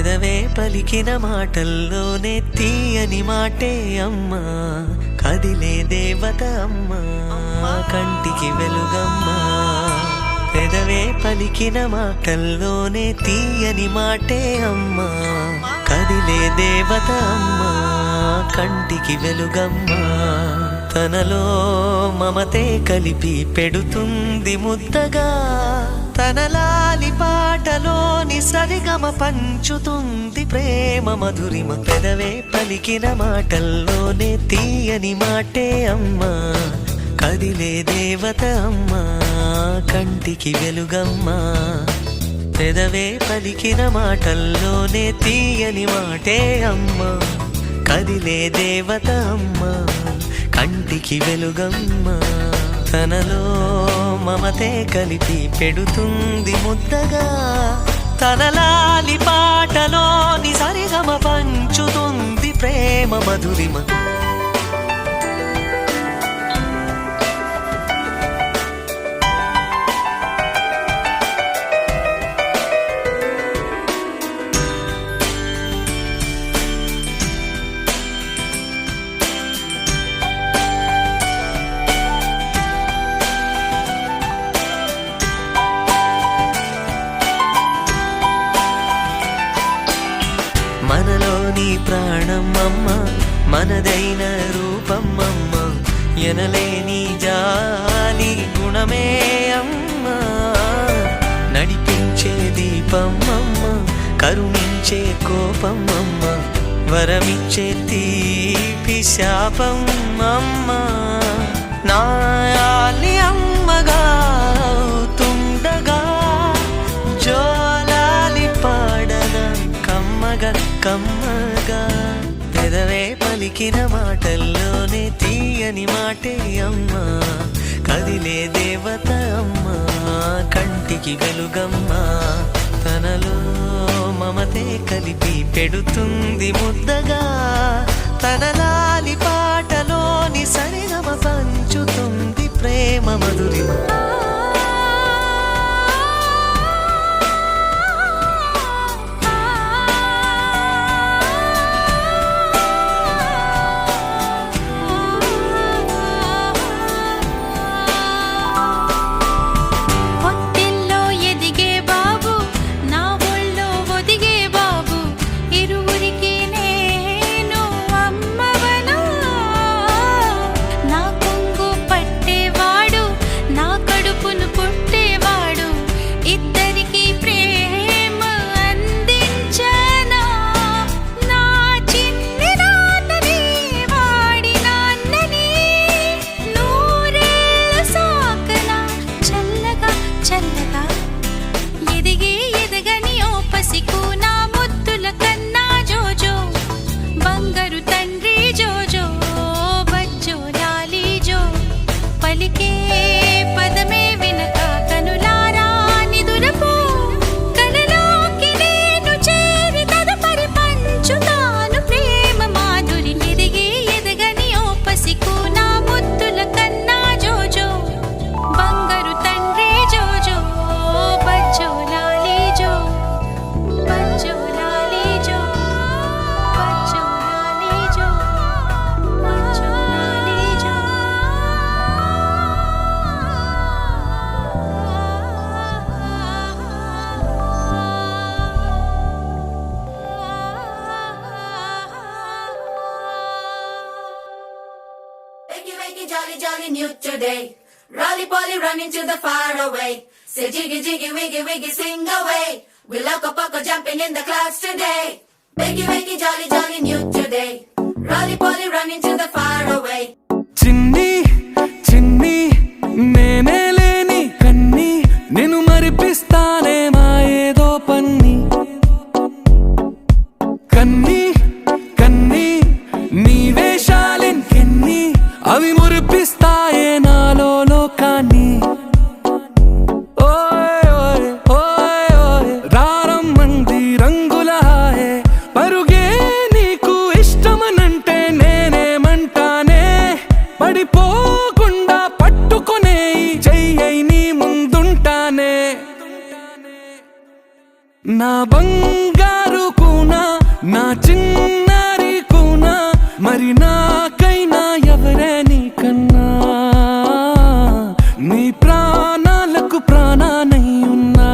పెదవే పలికిన మాటల్లోనే తీయని మాటే అమ్మా, కదిలే దేవత అమ్మా, కంటికి వెలుగమ్మా. పెదవే పలికిన మాటల్లోనే తీయని మాటే అమ్మా, కదిలే దేవత అమ్మా, కంటికి వెలుగమ్మా. తనలో మమతే కలిపి పెడుతుంది ముద్దగా, తన లాలి పాటలోని సరిగమ పంచుతుంది ప్రేమ మధురిమ. పెదవే పలికిన మాటల్లోనే తీయని మాటే అమ్మా, కదిలే దేవత అమ్మా, కంటికి వెలుగమ్మా. పెదవే పలికిన మాటల్లోనే తీయని మాటే అమ్మా, కదిలే దేవత అమ్మా, కంటికి వెలుగమ్మా. తనలో మమతే కలిపి పెడుతుంది ముద్దగా, తన లాలి పాటలోని సరిగమ పంచుతుంది ప్రేమ మధురిమ. మనలోని ప్రాణం అమ్మ, మనదైన రూపం అమ్మ, ఎనలేని జాలి గుణమే అమ్మ. నడిపించే దీపం అమ్మ, కరుణించే కోపం అమ్మ, వరమిచ్చే తీపి శాపం అమ్మ. నాయాలి అమ్మగా తుండగా, జోలాలి పాడన కమ్మగా కమ్మగా. పెదవే పలికిన మాటల్లోనే తీయని మాటే అమ్మా, కదిలే దేవత అమ్మా, కంటికి వెలుగమ్మా. తనలో మమతే కలిపి పెడుతుంది ముద్దగా, తన లాలి పాటలోని సరిగమ పంచుతుంది ప్రేమ మధురిమ. Jolly, jolly new today. Rolly polly running to the far away. Say jiggy, jiggy, wiggy, wiggy, sing away. We loco poco jumping in the clouds today. Wiggy, wiggy, jolly, jolly new today. Rolly polly running to the far away. Chinni, chinni, nene leni kanni, nenu maripistane ma edo panni. Kanni, kanni, nee veshalin kenni, avi మురిపిస్తాయే నాలో లోకాన్ని. ఓయ్ ఓయ్ ఓయ్ ఓయ్ రారమ్మంది రంగుల హాయే, పరుగే నీకు ఇష్టమనంటే నేనేమంటానే. పడిపోకుండా పట్టుకునే చెయ్యై నీ ముందుంటానే. నా బంగారు కూనా నా చిన్నారి కూనా మరి నాకైనా ఎవరే నీకన్నా నీ ప్రాణాలకు ప్రాణానై ఉన్నా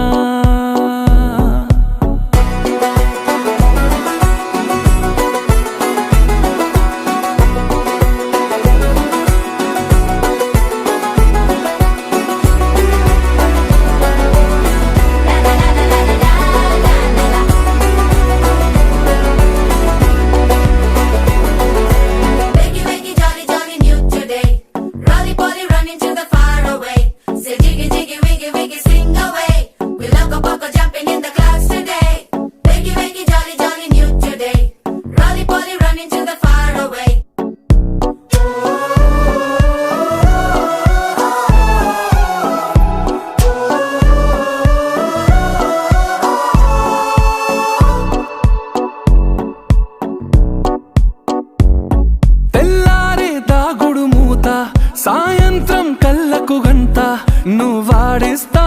Wakey, wakey, jolly, jolly, new today. Rolly poly, running to the far away. Say jiggy, jiggy, wiggy, wiggy, sing away. We loco poco jumping in the clouds today. Wakey, wakey, jolly, jolly, new today. Rolly poly, running to the far away. తెల్లారే దాగుడు మూత సాయంత్రం కళ్ళకు గంట నువ్వాడిస్తా